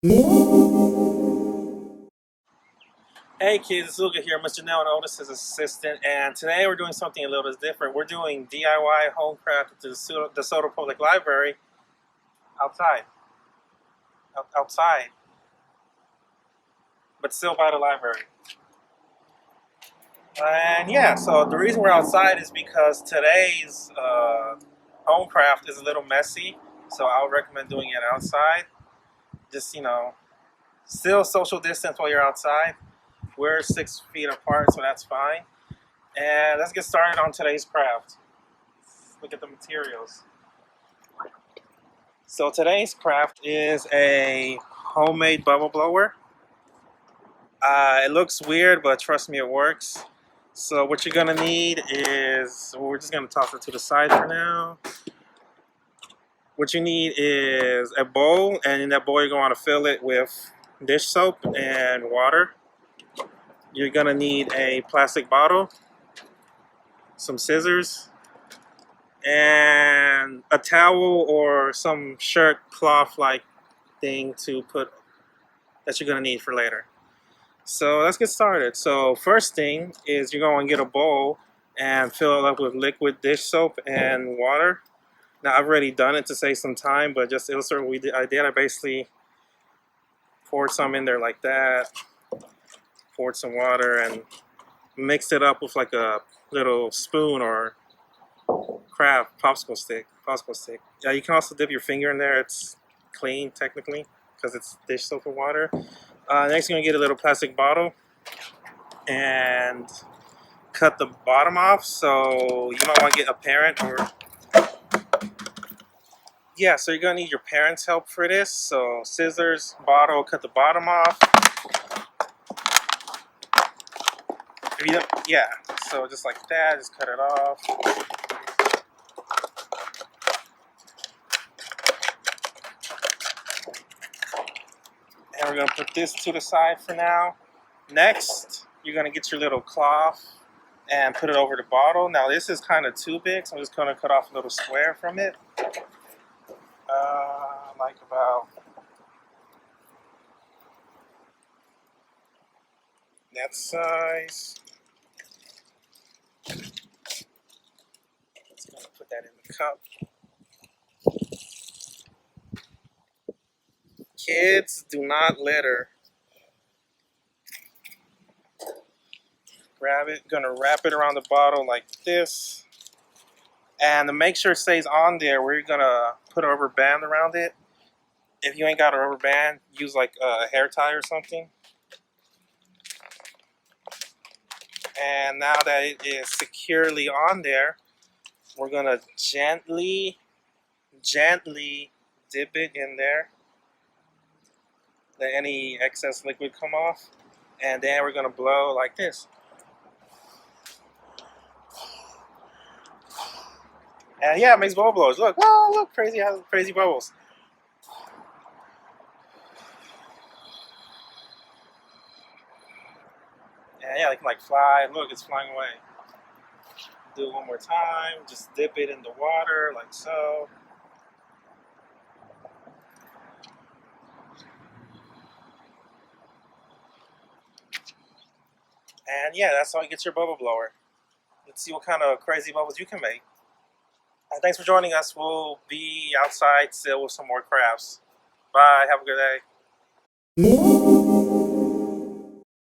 Hey kids, it's Luca here, Mr. Nell and Otis's assistant, and today we're doing something a little bit different. We're doing DIY homecraft at the DeSoto Public Library outside, outside, but still by the library. And yeah, so the reason we're outside is because today's homecraft is a little messy, so I would recommend doing it outside. Just, still social distance while you're outside. We're 6 feet apart, so that's fine. And let's get started on today's craft. Let's look at the materials. So today's craft is a homemade bubble blower. It looks weird, but trust me, it works. So what you're gonna need is, we're just gonna toss it to the side for now. What you need is a bowl, and in that bowl you're going to fill it with dish soap and water. You're gonna need a plastic bottle, some scissors, and a towel or some shirt cloth like thing to put that you're gonna need for later. So let's get started. So first thing is you're going to get a bowl and fill it up with liquid dish soap and water. Now I've already done it to save some time, but just to illustrate what I basically poured some in there like that, poured some water and mixed it up with like a little spoon or craft popsicle stick. Yeah, you can also dip your finger in there. It's clean technically because it's dish soap and water. Next, you're gonna get a little plastic bottle and cut the bottom off. So you might want to get a parent or yeah. So you're gonna need your parents' help for this. So scissors, bottle, cut the bottom off. If you don't, yeah. So just like that, just cut it off. And we're gonna put this to the side for now. Next, you're gonna get your little cloth and put it over the bottle. Now this is kind of too big, so I'm just gonna cut off a little square from it. Like about that size. Just gonna put that in the cup. Kids, do not litter. Grab it, gonna wrap it around the bottle like this. And to make sure it stays on there, we're gonna put a rubber band around it. If you ain't got a rubber band, use like a hair tie or something. And now that it is securely on there, we're gonna gently dip it in there. Let any excess liquid come off. And then we're gonna blow like this. And yeah, it makes bubble blows. Look, whoa, look, crazy bubbles. And yeah, they can like fly. Look, it's flying away. Do it one more time. Just dip it in the water like so. And yeah, that's how you get your bubble blower. Let's see what kind of crazy bubbles you can make. And thanks for joining us. We'll be outside still with some more crafts. Bye. Have a good day.